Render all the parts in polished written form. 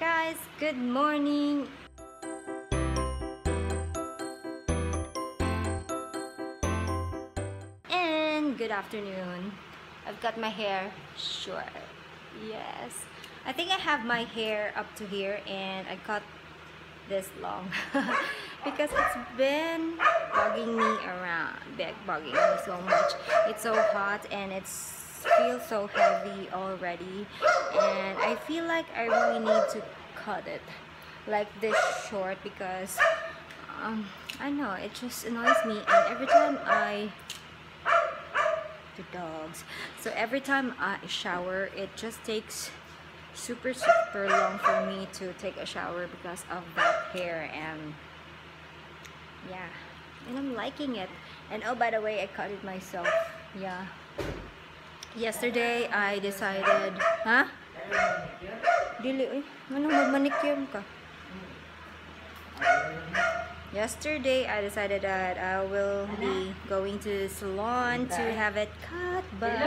guys, good morning. And good afternoon. I've got my hair short. Yes. I think I have my hair up to here and I cut this long because it's been bugging me around, bugging me so much. It's so hot and it feels so heavy already, and I feel like I really need to cut it like this short because I know it just annoys me, and every time the dogs, so every time I shower it just takes super long for me to take a shower because of that hair. And yeah, and I'm liking it. And oh, by the way, I cut it myself. Yeah, yesterday I decided, dili ano magmanicure ka. Yesterday I decided that I will be going to the salon to have it cut, but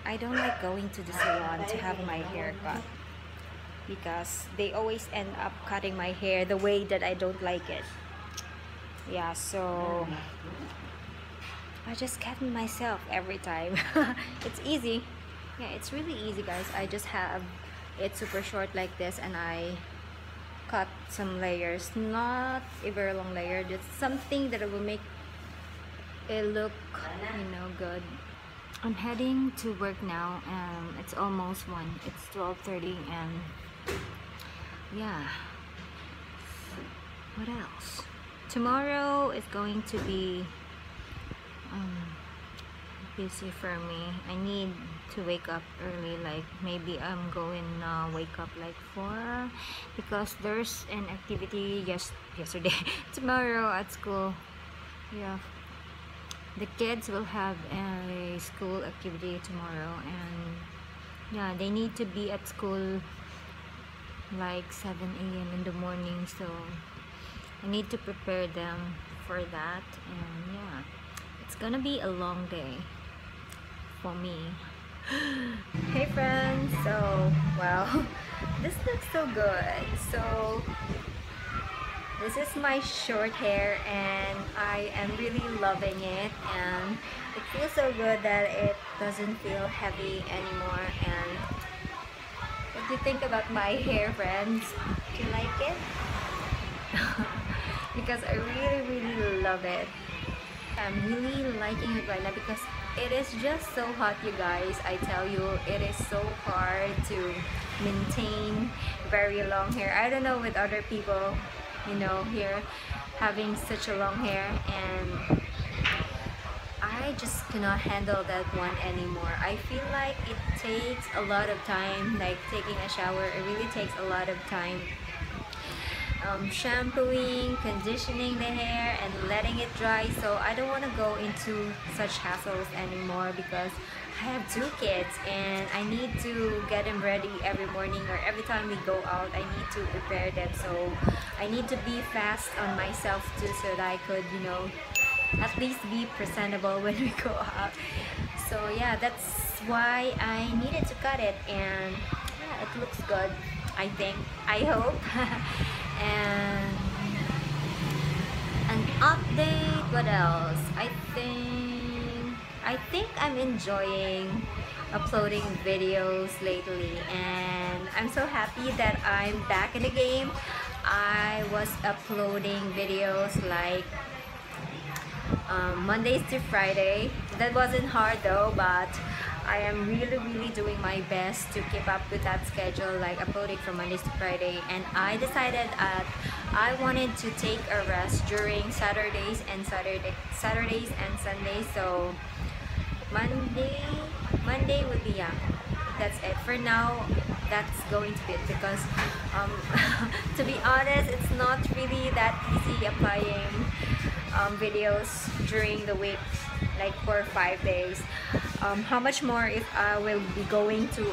I don't like going to the salon to have my hair cut because they always end up cutting my hair the way that I don't like it. Yeah, so I just cut it myself every time. It's easy. Yeah, it's really easy, guys. I just have it super short like this and I cut some layers, not a very long layer, just something that will make it look, you know, good. I'm heading to work now. It's almost 1. It's 12:30, and yeah. What else? Tomorrow is going to be busy for me. I need to wake up early, like maybe I'm going wake up like 4 because there's an activity yesterday tomorrow at school. Yeah, the kids will have a school activity tomorrow, and yeah, they need to be at school like 7 a.m. in the morning, so I need to prepare them for that. And yeah, it's gonna be a long day for me. Hey friends, so wow, this looks so good. So this is my short hair and I am really loving it, and it feels so good that it doesn't feel heavy anymore. And what do you think about my hair, friends? Do you like it? Because I really love it. I'm really liking it right now because it is just so hot, you guys. I tell you, it is so hard to maintain very long hair. I don't know with other people, you know, here having such a long hair, and I just cannot handle that one anymore. I feel like it takes a lot of time, like taking a shower. It really takes a lot of time. Shampooing, conditioning the hair, and letting it dry. So I don't want to go into such hassles anymore because I have 2 kids and I need to get them ready every morning, or every time we go out I need to prepare them. So I need to be fast on myself too, so that I could, you know, at least be presentable when we go out. So yeah, that's why I needed to cut it, and yeah, it looks good, I think, I hope. And an update, what else? I think I'm enjoying uploading videos lately, and I'm so happy that I'm back in the game. I was uploading videos like Mondays to Friday. That wasn't hard though, but I am really doing my best to keep up with that schedule, like uploading from Mondays to Friday. And I decided I wanted to take a rest during Saturdays and Sundays. So Monday would be, yeah, that's it for now. That's going to be it because to be honest, it's not really that easy applying videos during the week, like for 5 days. How much more if I will be going to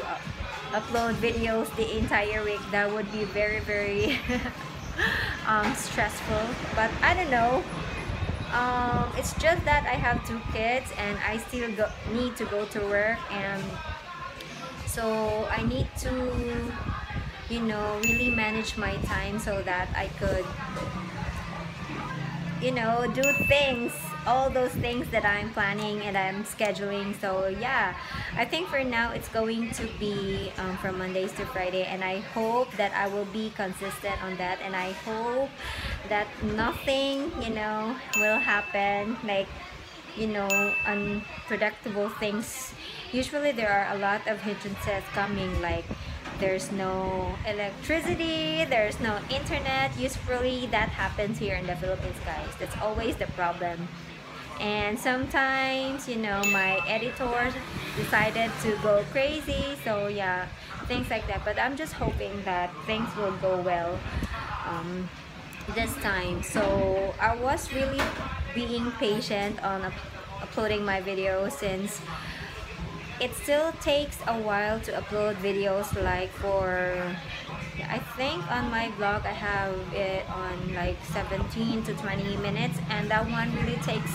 upload videos the entire week? That would be very stressful, but I don't know. It's just that I have 2 kids and I still need to go to work, and so I need to you know, really manage my time so that I could, you know, do things, all those things that I'm planning and I'm scheduling. So yeah, I think for now it's going to be from Mondays to Friday, and I hope that I will be consistent on that, and I hope that nothing, you know, will happen like, you know, unpredictable things. Usually there are a lot of hindrances coming, like there's no electricity, there's no internet. Usually that happens here in the Philippines, guys. That's always the problem. And sometimes, you know, my editor decided to go crazy, so yeah, things like that. But I'm just hoping that things will go well um, this time. So I was really being patient on uploading my videos, since it still takes a while to upload videos. Like for, I think on my vlog I have it on like 17 to 20 minutes, and that one really takes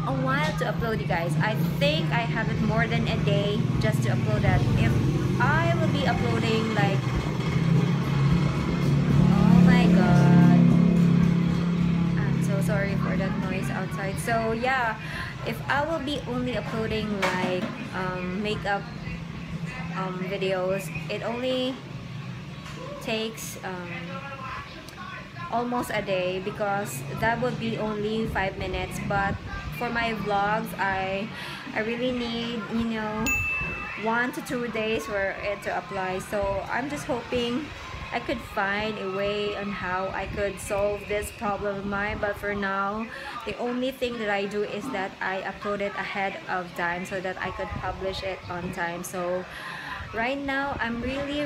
a while to upload, you guys. I think I have it more than a day just to upload that. If I will be uploading like, oh my god, I'm so sorry for that noise outside. So yeah, if I will be only uploading like makeup videos, it only takes almost a day, because that would be only 5 minutes. But for my vlogs, I really need, you know, 1 to 2 days for it to apply. So I'm just hoping I could find a way on how I could solve this problem of mine. But for now, the only thing that I do is that I upload it ahead of time so that I could publish it on time. So right now I'm really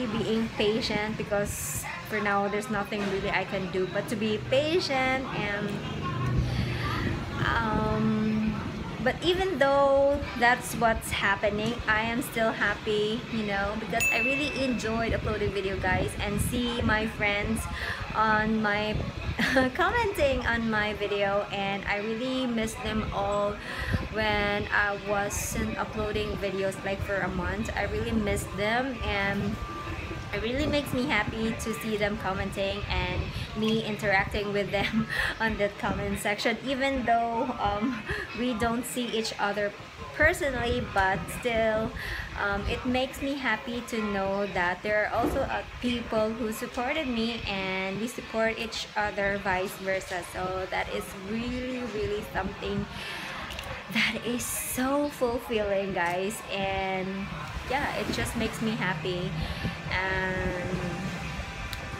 being patient, because for now there's nothing really I can do but to be patient. And but even though that's what's happening, I am still happy, you know, because I really enjoyed uploading video, guys, and see my friends on my commenting on my video, and I really miss them all. When I wasn't uploading videos like for a month, I really missed them, and it really makes me happy to see them commenting and me interacting with them on the comment section, even though we don't see each other personally. But still, it makes me happy to know that there are also people who supported me, and we support each other, vice versa. So that is really something that is so fulfilling, guys. And yeah, it just makes me happy, and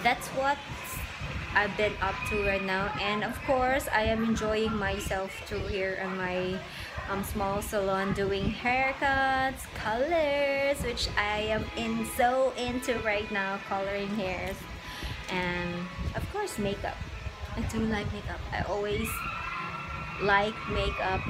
that's what I've been up to right now. And of course, I am enjoying myself too here on my small salon, doing haircuts, colors, which I am so into right now, coloring hairs, and of course makeup. I do like makeup. I always like makeup.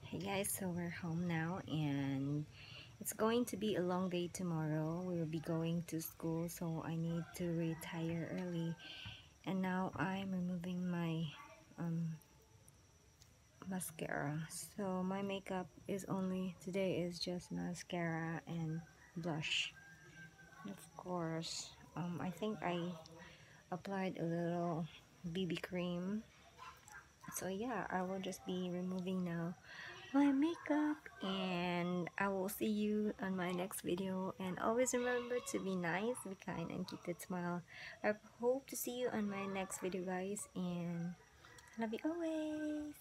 Hey guys, so we're home now, and it's going to be a long day tomorrow. We will be going to school, so I need to retire early. And now I'm removing my mascara. So my makeup is only today is just mascara and blush. And of course, I think I applied a little BB cream. So yeah, I will just be removing now my makeup, and I will see you on my next video. And always remember to be nice, be kind, and keep that smile. I hope to see you on my next video, guys, and I love you always.